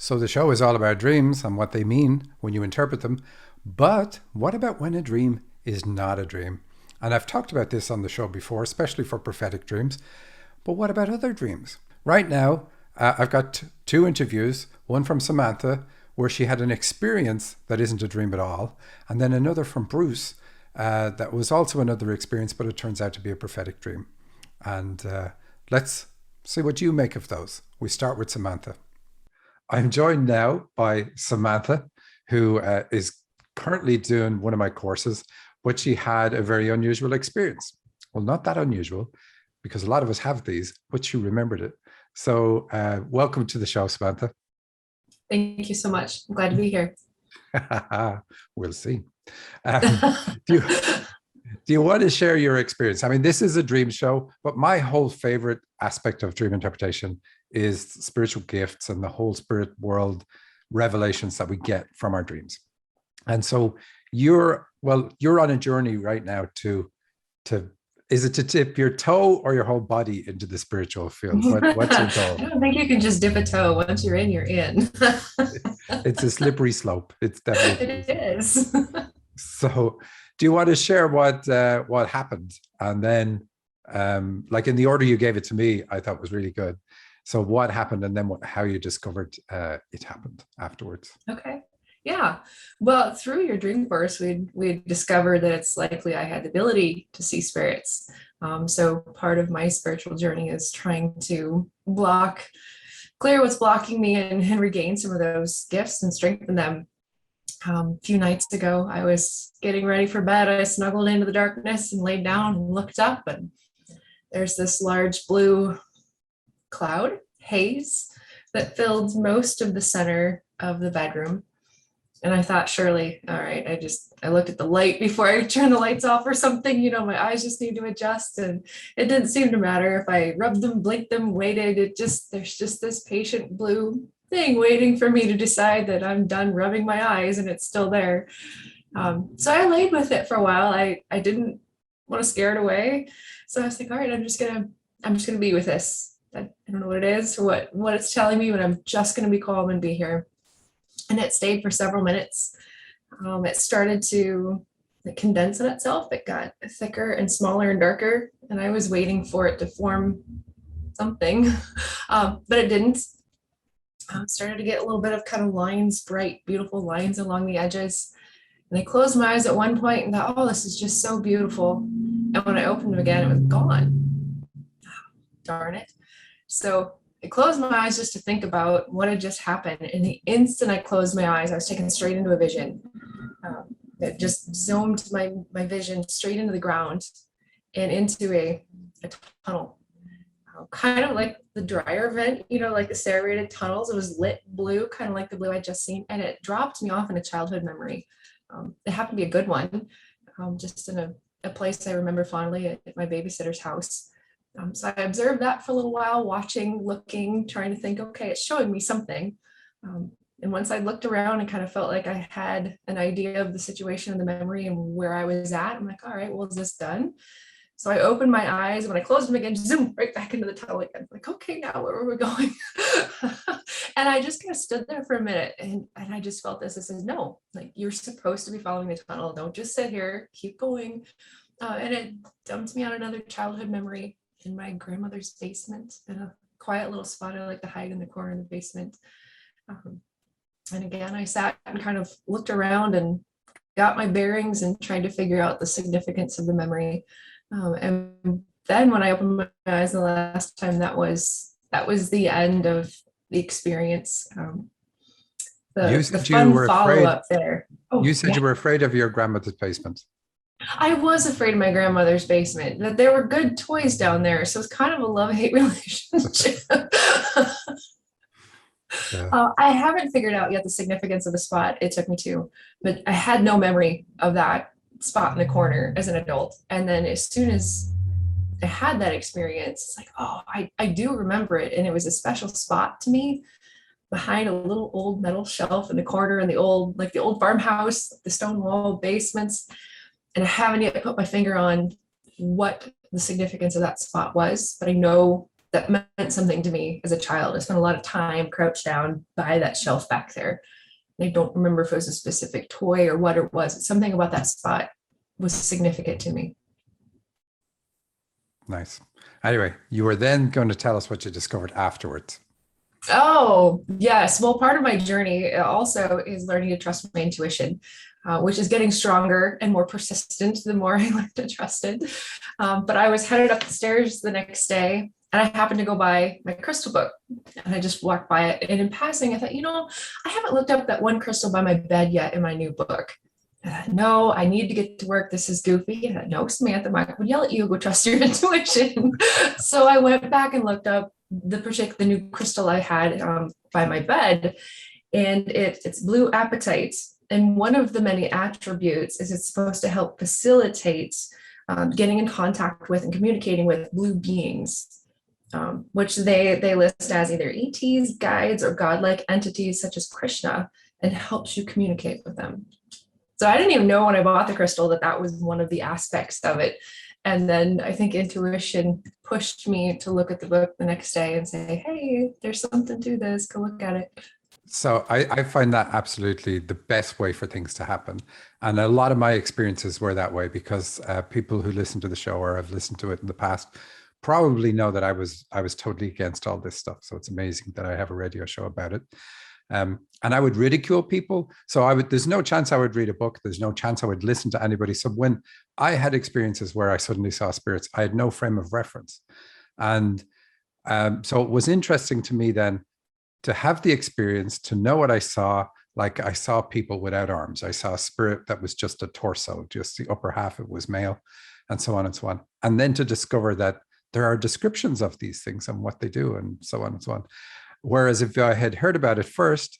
So the show is all about dreams and what they mean when you interpret them. But what about when a dream is not a dream? And I've talked about this on the show before, especially for prophetic dreams. But what about other dreams? Right now, I've got two interviews, one from Samantha, where she had an experience that isn't a dream at all, and then another from Bruce that was also another experience, but it turns out to be a prophetic dream. And let's see what you make of those. We start with Samantha. I'm joined now by Samantha, who is currently doing one of my courses, but she had a very unusual experience. Well, not that unusual, because a lot of us have these, but she remembered it. So, welcome to the show, Samantha. Thank you so much. I'm glad to be here. We'll see. Um, do you do you want to share your experience? I mean, this is a dream show, but my whole favorite aspect of dream interpretation is spiritual gifts and the whole spirit world revelations that we get from our dreams. And so you're on a journey right now to is it to tip your toe or your whole body into the spiritual field? What's your I goal? don't think you can just dip a toe. Once you're in, you're in. It's a slippery slope. It's definitely It is. so. Do you want to share what happened, and then like in the order you gave it to me, I thought was really good. So what happened, and then how you discovered it happened afterwards. Okay. Yeah. Well, through your dream course, we discovered that it's likely I had the ability to see spirits. So part of my spiritual journey is trying to clear what's blocking me and regain some of those gifts and strengthen them. A few nights ago, I was getting ready for bed. I snuggled into the darkness and laid down and looked up, and there's this large blue cloud haze that filled most of the center of the bedroom. And I thought, surely, all right, I looked at the light before I turned the lights off or something, my eyes just need to adjust. And it didn't seem to matter if I rubbed them, blinked them, waited. There's just this patient blue thing waiting for me to decide that I'm done rubbing my eyes, and it's still there. So I laid with it for a while. I didn't want to scare it away. So I was like, all right, I'm just gonna be with this. I don't know what it is or what it's telling me, but I'm just gonna be calm and be here. And it stayed for several minutes. It started to condense on itself. It got thicker and smaller and darker, and I was waiting for it to form something, but it didn't. Started to get a little bit of kind of lines, bright, beautiful lines along the edges. And I closed my eyes at one point and thought, oh, this is just so beautiful. And when I opened them again, it was gone. Darn it. So I closed my eyes just to think about what had just happened. And the instant I closed my eyes, I was taken straight into a vision. It just zoomed my vision straight into the ground and into a tunnel. Kind of like the dryer vent, like the serrated tunnels. It was lit blue, kind of like the blue I'd just seen. And it dropped me off in a childhood memory. It happened to be a good one, just in a place I remember fondly at my babysitter's house. So I observed that for a little while, watching, looking, trying to think, okay, it's showing me something. And once I looked around and kind of felt like I had an idea of the situation and the memory and where I was at, I'm like, all right, well, is this done? So I opened my eyes. When I closed them again, zoom right back into the tunnel again. Like, okay, now where are we going? And I just kind of stood there for a minute, and I just felt this. I said, no, like, you're supposed to be following the tunnel. Don't just sit here, keep going. And it dumped me on another childhood memory in my grandmother's basement, in a quiet little spot I like to hide in the corner of the basement. And again, I sat and kind of looked around and got my bearings and tried to figure out the significance of the memory. And then when I opened my eyes the last time, that was the end of the experience. You The said you fun were follow afraid. up there. You Oh, said yeah. you were afraid of your grandmother's basement. I was afraid of my grandmother's basement. That there were good toys down there, so it's kind of a love-hate relationship. Yeah. I haven't figured out yet the significance of the spot it took me to, but I had no memory of that spot in the corner as an adult. And then as soon as I had that experience, it's like, oh, I do remember it. And it was a special spot to me behind a little old metal shelf in the corner in the old farmhouse, the stone wall basements. And I haven't yet put my finger on what the significance of that spot was, but I know that meant something to me as a child. I spent a lot of time crouched down by that shelf back there. I don't remember if it was a specific toy or what it was. Something about that spot was significant to me. Nice. Anyway, you were then going to tell us what you discovered afterwards. Oh, yes. Well, part of my journey also is learning to trust my intuition, which is getting stronger and more persistent the more I learn to trust it. But I was headed up the stairs the next day and I happened to go by my crystal book and I just walked by it. And in passing, I thought, I haven't looked up that one crystal by my bed yet in my new book. I thought, no, I need to get to work. This is goofy. I thought, no, Samantha, Mike would yell at you. Go trust your intuition. So I went back and looked up the new crystal I had by my bed, and it's blue apatite. And one of the many attributes is it's supposed to help facilitate getting in contact with and communicating with blue beings, which they list as either ETs, guides, or godlike entities such as Krishna, and helps you communicate with them. So I didn't even know when I bought the crystal that was one of the aspects of it. And then I think intuition pushed me to look at the book the next day and say, hey, there's something to this, go look at it. So I find that absolutely the best way for things to happen. And a lot of my experiences were that way because people who listen to the show or have listened to it in the past probably know that I was totally against all this stuff. So it's amazing that I have a radio show about it. And I would ridicule people. So there's no chance I would read a book. There's no chance I would listen to anybody. So when I had experiences where I suddenly saw spirits, I had no frame of reference. And so it was interesting to me then to have the experience, to know what I saw. Like I saw people without arms. I saw a spirit that was just a torso, just the upper half, it was male, and so on and so on. And then to discover that there are descriptions of these things and what they do and so on and so on. Whereas if I had heard about it first,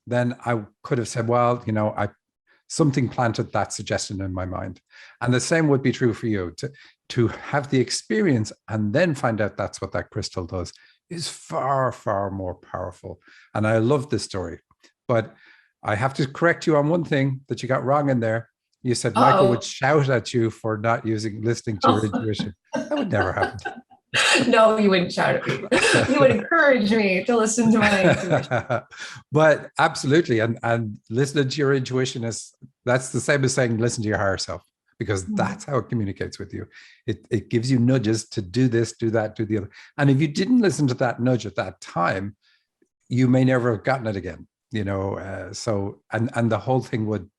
then I could have said, well, something planted that suggestion in my mind. And the same would be true for you. To have the experience and then find out that's what that crystal does is far, far more powerful. And I love this story. But I have to correct you on one thing that you got wrong in there. You said Michael would shout at you for not listening to your intuition. That would never happen. No, you wouldn't shout at me. You would encourage me to listen to my intuition. But absolutely. And listening to your intuition that's the same as saying listen to your higher self, because that's how it communicates with you. It gives you nudges to do this, do that, do the other. And if you didn't listen to that nudge at that time, you may never have gotten it again, so and the whole thing would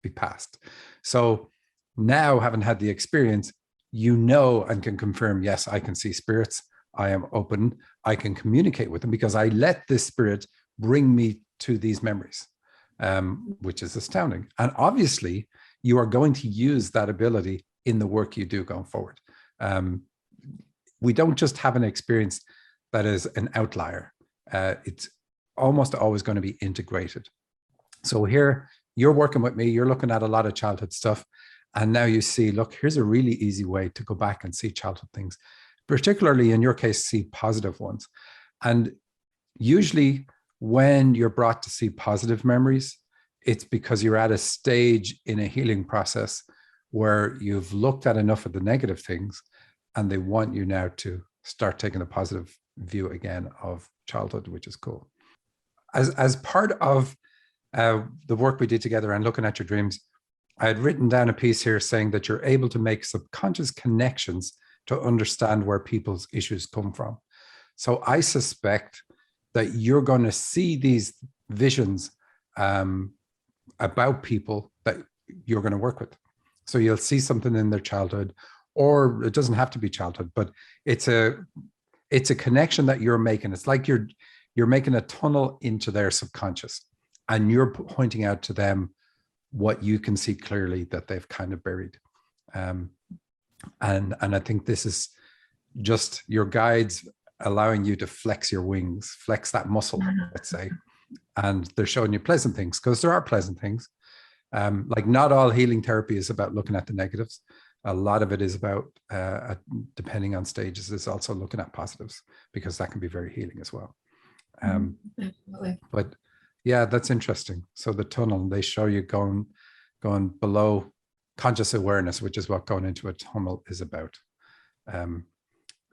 be past. So now, having had the experience, and can confirm, yes, I can see spirits. I am open. I can communicate with them because I let this spirit bring me to these memories, which is astounding. And obviously, you are going to use that ability in the work you do going forward. We don't just have an experience that is an outlier. It's almost always going to be integrated. So here, you're working with me. You're looking at a lot of childhood stuff. And now you see, look, here's a really easy way to go back and see childhood things, particularly in your case, see positive ones. And usually when you're brought to see positive memories, it's because you're at a stage in a healing process where you've looked at enough of the negative things and they want you now to start taking a positive view again of childhood, which is cool. As part of the work we did together and looking at your dreams, I had written down a piece here saying that you're able to make subconscious connections to understand where people's issues come from. So I suspect that you're going to see these visions about people that you're going to work with. So you'll see something in their childhood, or it doesn't have to be childhood, but it's a connection that you're making. It's like you're making a tunnel into their subconscious, and you're pointing out to them what you can see clearly that they've kind of buried. And I think this is just your guides allowing you to flex your wings, flex that muscle, let's say. And they're showing you pleasant things, because there are pleasant things. Like not all healing therapy is about looking at the negatives. A lot of it is about, depending on stages, is also looking at positives, because that can be very healing as well. But yeah, that's interesting. So the tunnel, they show you going below conscious awareness, which is what going into a tunnel is about.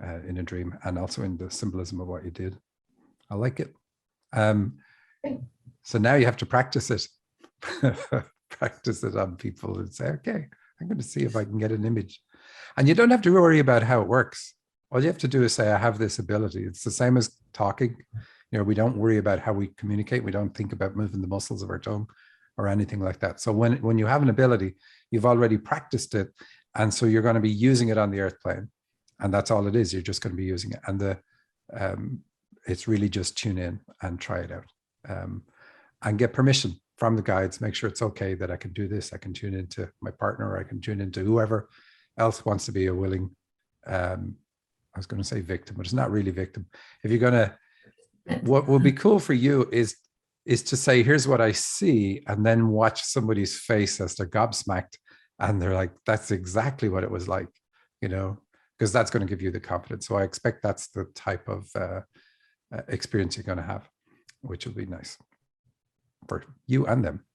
in a dream, and also in the symbolism of what you did. I like it. So now you have to practice it. Practice it on people and say, okay, I'm going to see if I can get an image. And you don't have to worry about how it works. All you have to do is say, I have this ability. It's the same as talking. We don't worry about how we communicate. We don't think about moving the muscles of our tongue or anything like that. So when you have an ability, you've already practiced it. And so you're going to be using it on the earth plane. And that's all it is. You're just going to be using it. And it's really just tune in and try it out. And get permission from the guides. Make sure it's okay that I can do this. I can tune into my partner, or I can tune into whoever else wants to be a willing, I was going to say victim, but it's not really victim. If you're going to, what will be cool for you is to say, here's what I see, and then watch somebody's face as they're gobsmacked. And they're like, that's exactly what it was like, because that's going to give you the confidence. So I expect that's the type of experience you're going to have, which will be nice for you and them.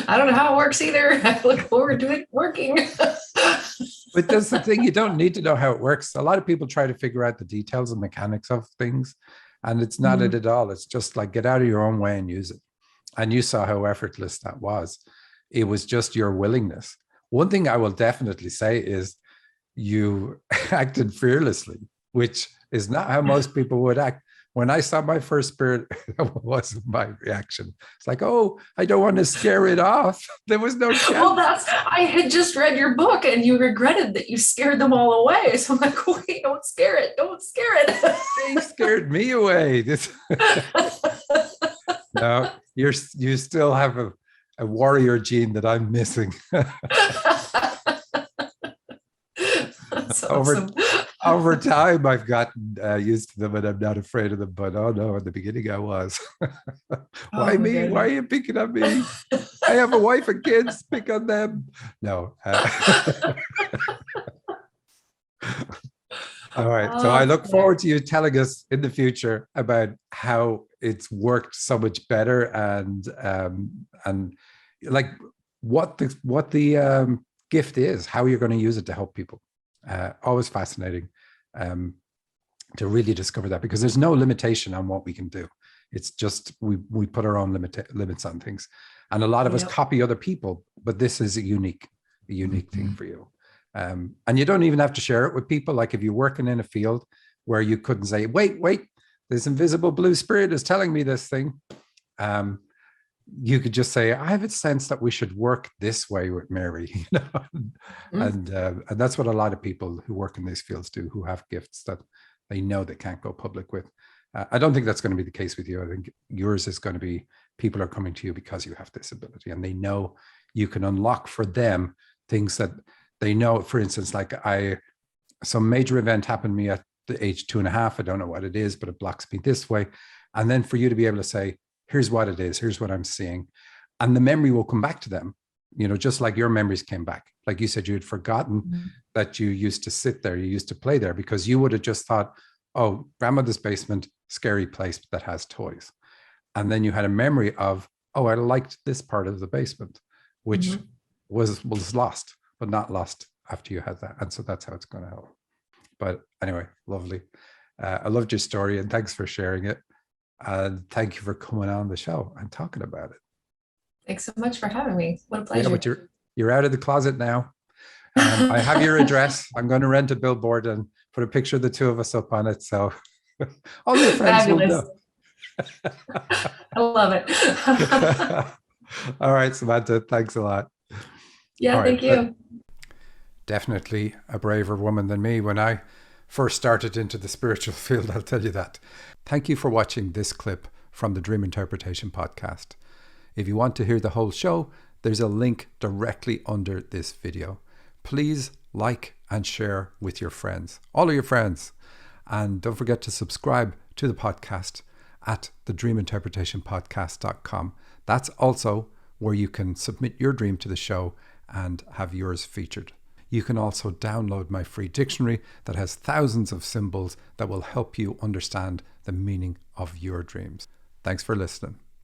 I don't know how it works either. I look forward to it working. But that's the thing, you don't need to know how it works. A lot of people try to figure out the details and mechanics of things, and it's not it at all. It's just like, get out of your own way and use it. And you saw how effortless that was. It was just your willingness. One thing I will definitely say is you acted fearlessly, which is not how most people would act. When I saw my first spirit, that wasn't my reaction. It's like, oh, I don't want to scare it off. There was no chance. Well, I had just read your book and you regretted that you scared them all away. So I'm like, wait, don't scare it. Don't scare it. They scared me away. No, you still have a warrior gene that I'm missing. That's awesome. Over time, I've gotten used to them, and I'm not afraid of them. But oh no, in the beginning, I was. Why me? Goodness. Why are you picking on me? I have a wife and kids. Pick on them. No. All right. So I look forward to you telling us in the future about how it's worked so much better, and like what the gift is, how you're going to use it to help people. Always fascinating to really discover that, because there's no limitation on what we can do. It's just we put our own limits on things, and a lot of us copy other people, but this is a unique thing for you. And you don't even have to share it with people. Like if you're working in a field where you couldn't say, wait, this invisible blue spirit is telling me this thing. You could just say, I have a sense that we should work this way with Mary, and that's what a lot of people who work in these fields do, who have gifts that they know they can't go public with. I don't think that's going to be the case with you. I think yours is going to be, people are coming to you because you have this ability, and they know you can unlock for them things that they know. For instance, like some major event happened to me at the age 2.5. I don't know what it is, but it blocks me this way. And then for you to be able to say, here's what it is, here's what I'm seeing. And the memory will come back to them, just like your memories came back. Like you said, you had forgotten that you used to sit there, you used to play there, because you would have just thought, oh, grandmother's basement, scary place that has toys. And then you had a memory of, oh, I liked this part of the basement, which was lost, but not lost after you had that. And so that's how it's going to help. But anyway, lovely. I loved your story, and thanks for sharing it. And thank you for coming on the show and talking about it. Thanks so much for having me. What a pleasure. Yeah, but you're out of the closet now. I have your address. I'm going to rent a billboard and put a picture of the two of us up on it. So all your friends will know. I love it. All right, Samantha, thanks a lot. Yeah, thank you. Definitely a braver woman than me when I first started into the spiritual field, I'll tell you that. Thank you for watching this clip from the Dream Interpretation Podcast. If you want to hear the whole show, there's a link directly under this video. Please like and share with your friends, all of your friends. And don't forget to subscribe to the podcast at thedreaminterpretationpodcast.com. That's also where you can submit your dream to the show and have yours featured. You can also download my free dictionary that has thousands of symbols that will help you understand the meaning of your dreams. Thanks for listening.